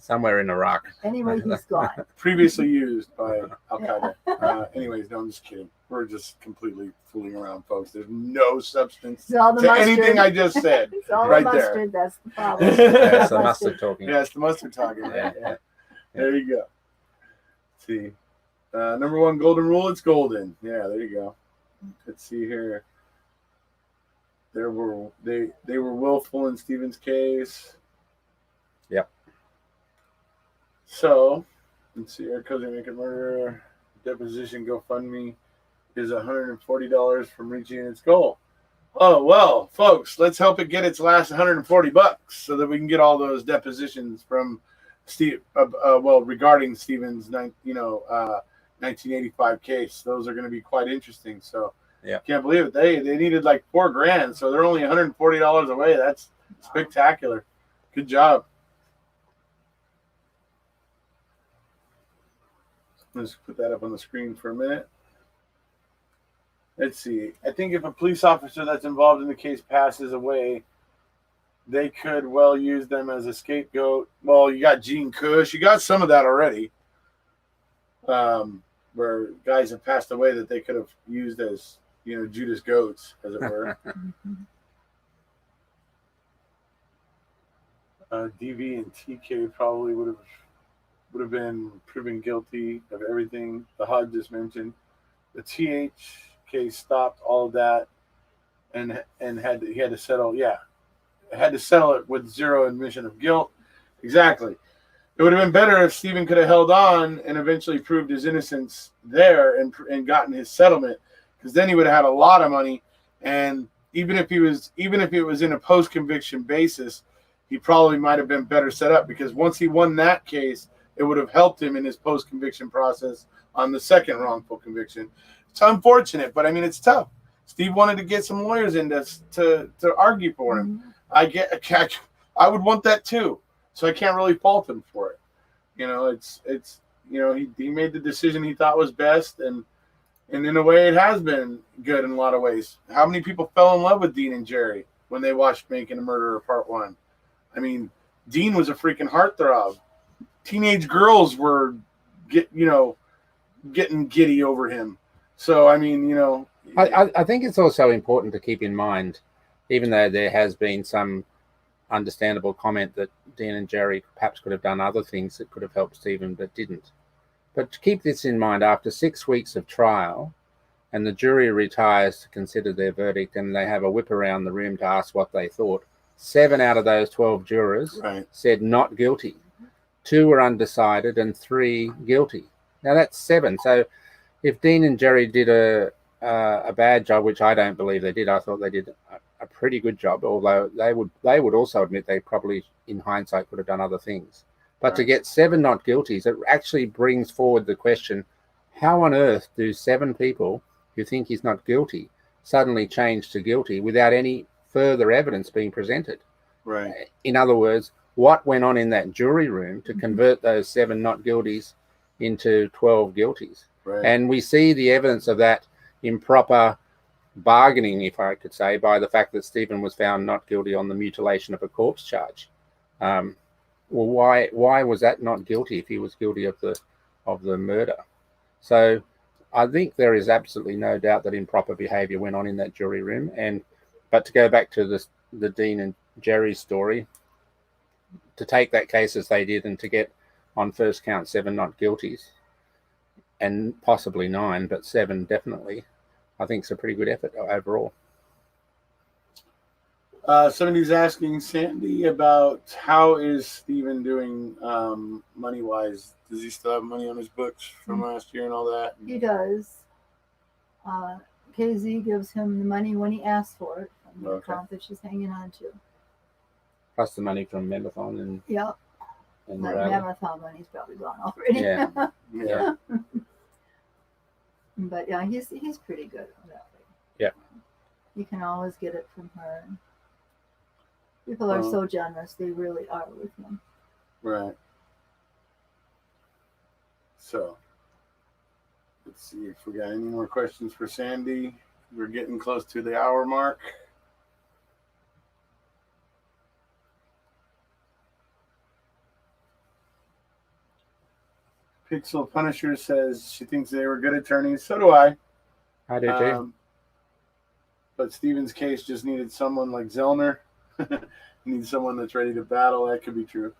Somewhere in Iraq. Anyway, he's gone. Previously used by Al Qaeda. Anyways, no, I'm just kidding. We're just completely fooling around, folks. There's no substance to anything I just said. It's all right the mustard. there. That's the problem. Yeah, it's the mustard talking. Yeah, it's the mustard talking. Yeah. Yeah. There you go. Let's see. Number one golden rule, it's golden. Yeah, there you go. Let's see here. They were willful in Stephen's case. Yep. So, let's see. Erekose make a murder. Deposition GoFundMe is $140 from reaching its goal. Oh, well, folks, let's help it get its last $140 so that we can get all those depositions from Steve, regarding Stephen's 1985 case. Those are going to be quite interesting. So, yeah, can't believe it. They needed like $4,000, so they're only $140 away. That's spectacular. Good job. Let's put that up on the screen for a minute. Let's see. I think if a police officer that's involved in the case passes away, they could well use them as a scapegoat. Well, you got Gene Cush. You got some of that already, where guys have passed away that they could have used as, Judas goats, as it were. DV and TK probably would have been proven guilty of everything the Hodd just mentioned. The TH case stopped all of that, and he had to settle. Yeah, had to settle it with zero admission of guilt. Exactly. It would have been better if Stephen could have held on and eventually proved his innocence there and gotten his settlement, because then he would have had a lot of money. And even if it was in a post conviction basis, he probably might have been better set up, because once he won that case, it would have helped him in his post conviction process on the second wrongful conviction. It's unfortunate, but I mean, it's tough. Steve wanted to get some lawyers in to argue for him. I would want that too. So I can't really fault him for it. You know, it's he made the decision he thought was best, and in a way it has been good in a lot of ways. How many people fell in love with Dean and Jerry when they watched Making a Murderer Part 1? I mean, Dean was a freaking heartthrob. Teenage girls were getting giddy over him. So I mean, I think it's also important to keep in mind, even though there has been some understandable comment that Dean and Jerry perhaps could have done other things that could have helped Stephen but didn't. But to keep this in mind, after 6 weeks of trial and the jury retires to consider their verdict, and they have a whip around the room to ask what they thought, 7 out of those 12 jurors said not guilty. 2 were undecided and 3 guilty. Now that's 7. So if Dean and Jerry did a bad job, which I don't believe they did, I thought they did a pretty good job, although they would also admit they probably, in hindsight, could have done other things. But to get 7 not guilties, it actually brings forward the question, how on earth do 7 people who think he's not guilty suddenly change to guilty without any further evidence being presented? Right. In other words, what went on in that jury room to convert those 7 not guilties into 12 guilties? Right. And we see the evidence of that improper bargaining, if I could say, by the fact that Stephen was found not guilty on the mutilation of a corpse charge. Well, why was that not guilty if he was guilty of the murder? So I think there is absolutely no doubt that improper behaviour went on in that jury room. But to go back to the Dean and Jerry story, to take that case as they did and to get on first count 7 not guilties, and possibly 9, but 7 definitely, I think it's a pretty good effort overall. Somebody's asking Sandy about how is Stephen doing money-wise. Does he still have money on his books from last year and all that? He does. KZ gives him the money when he asks for it from the account that she's hanging on to. Plus the money from Memberthon and that Memberthon money's probably gone already. Yeah. But yeah, he's pretty good on that way. Yeah. You can always get it from her. People are so generous; they really are with him. Right. So, let's see if we got any more questions for Sandy. We're getting close to the hour mark. Pixel Punisher says she thinks they were good attorneys. So do I. I do too. But Stephen's case just needed someone like Zellner. Needs someone that's ready to battle. That could be true.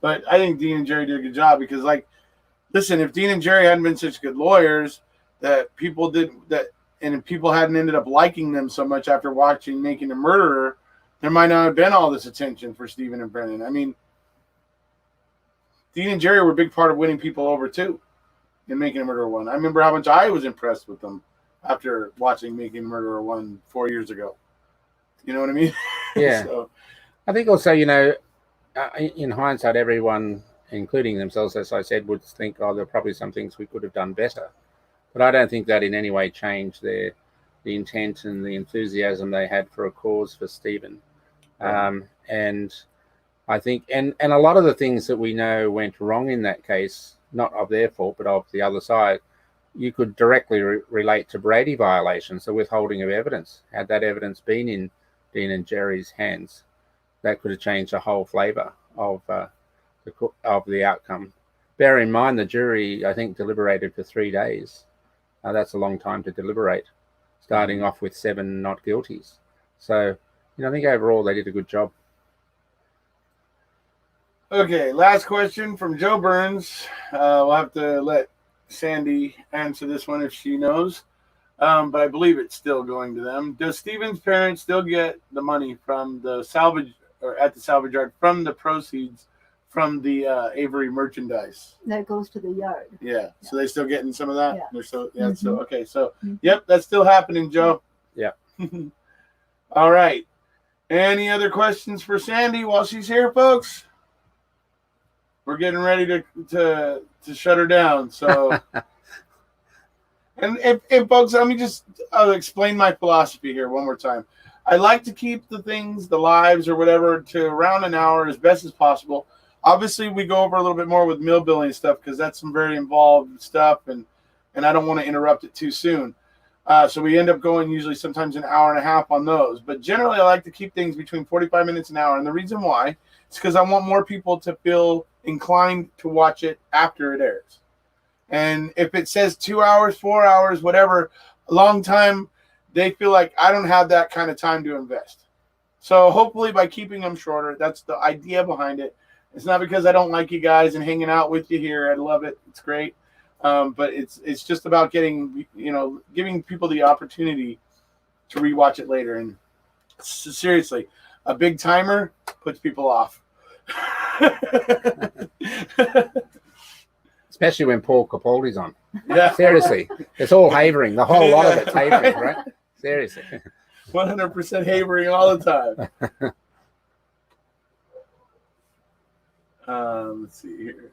But I think Dean and Jerry did a good job because, listen, if Dean and Jerry hadn't been such good lawyers, that people hadn't ended up liking them so much after watching Making a Murderer, there might not have been all this attention for Stephen and Brennan. I mean, Dean and Jerry were a big part of winning people over too in Making a Murderer 1. I remember how much I was impressed with them after watching Making a Murderer 1 4 years ago. You know what I mean? Yeah. So, I think also, in hindsight, everyone, including themselves, as I said, would think, there are probably some things we could have done better. But I don't think that in any way changed the intent and the enthusiasm they had for a cause for Stephen. And I think, and a lot of the things that we know went wrong in that case, not of their fault, but of the other side, you could directly relate to Brady violations, the withholding of evidence. Had that evidence been in Dean and Jerry's hands, that could have changed the whole flavour of the outcome. Bear in mind, the jury, I think, deliberated for 3 days. That's a long time to deliberate, starting off with 7 not guilties. So, I think overall they did a good job. Okay, last question from Joe Burns. We'll have to let Sandy answer this one if she knows. But I believe it's still going to them. Does Steven's parents still get the money from the salvage or at the salvage yard from the proceeds from the Avery merchandise? That goes to the yard. Yeah. So they still getting some of that? Yeah. They're still so okay. So Mhm. yep, that's still happening, Joe. Yeah. All right. Any other questions for Sandy while she's here, folks? We're getting ready to shut her down. So and folks, let me just explain my philosophy here one more time. I like to keep the lives or whatever to around an hour as best as possible. Obviously, we go over a little bit more with mill building stuff because that's some very involved stuff, and I don't want to interrupt it too soon. So we end up going usually sometimes an hour and a half on those. But generally, I like to keep things between 45 minutes and an hour. And the reason why is because I want more people to feel inclined to watch it after it airs. And if it says 2 hours, 4 hours, whatever, a long time, they feel like I don't have that kind of time to invest. So hopefully by keeping them shorter, that's the idea behind it. It's not because I don't like you guys and hanging out with you here. I love it. It's great. But it's just about giving people the opportunity to rewatch it later. And seriously, a big timer puts people off. Especially when Paul Capaldi's on. Yeah. Seriously. It's all havering. The whole lot of it's havering, right? Seriously. 100% havering all the time. Let's see here.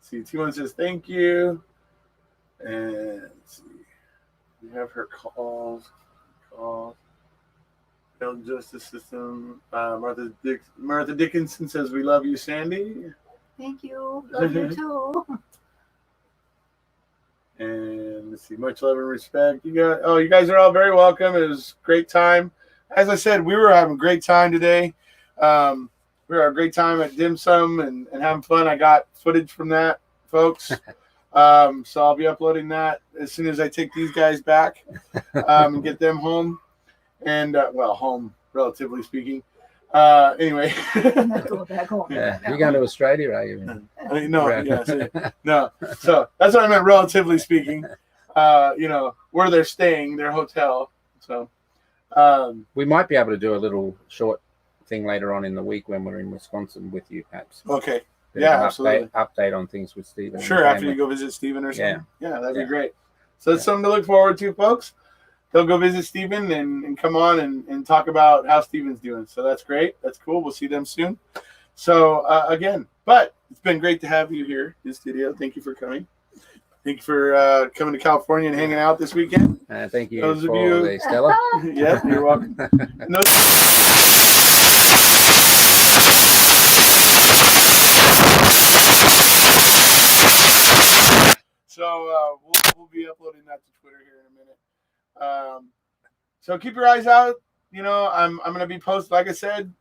See, T1 says thank you. And let's see. We have her calls. Criminal justice system. Martha Dickinson says we love you, Sandy. Thank you. Love you too. And let's see, much love and respect. You guys are all very welcome. It was a great time. As I said, we were having a great time today. We were having a great time at Dim Sum and having fun. I got footage from that, folks. So I'll be uploading that as soon as I take these guys back and get them home. And, home, relatively speaking. Anyway. Go back home. Yeah. You're going to Australia, are you? No. So that's what I meant, relatively speaking. Where they're staying, their hotel. So we might be able to do a little short thing later on in the week when we're in Wisconsin with you, perhaps. Okay. Yeah, absolutely. Update on things with Stephen. Sure, after you go visit Stephen or something. Yeah, that'd be great. So that's something to look forward to, folks. They'll go visit Stephen and come on and talk about how Stephen's doing. So that's great. That's cool. We'll see them soon. So again, but it's been great to have you here in the studio. Thank you for coming. Thank you for coming to California and hanging out this weekend. Thank you Those for of you, the Stella. Yeah, you're welcome. So we'll be uploading that to Twitter here in a minute. So keep your eyes out. I'm going to be posting, like I said,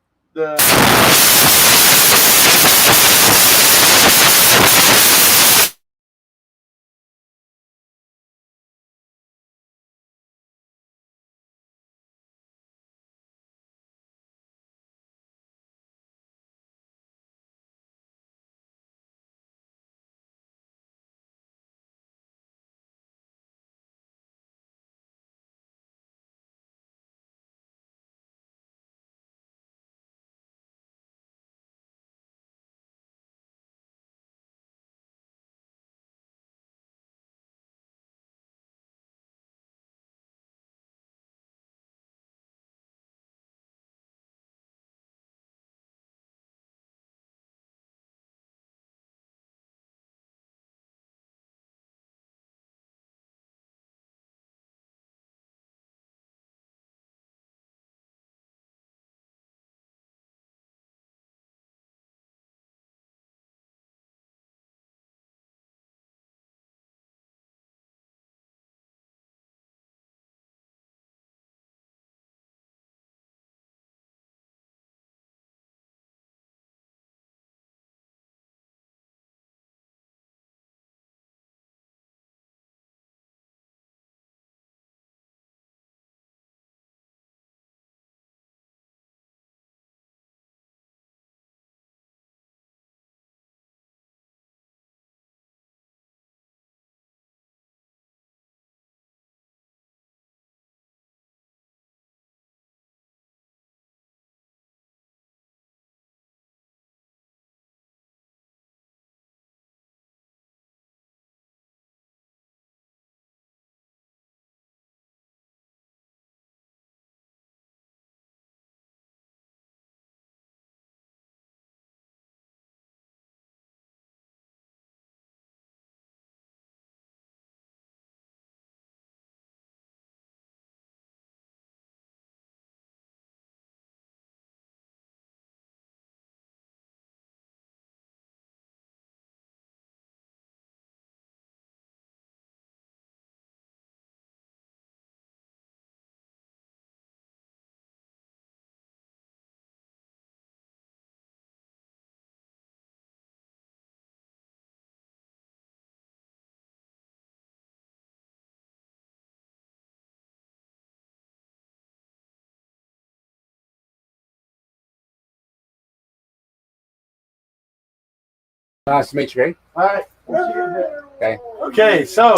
Nice to meet you, Greg. All right. We'll see you in a bit. Okay. Okay, so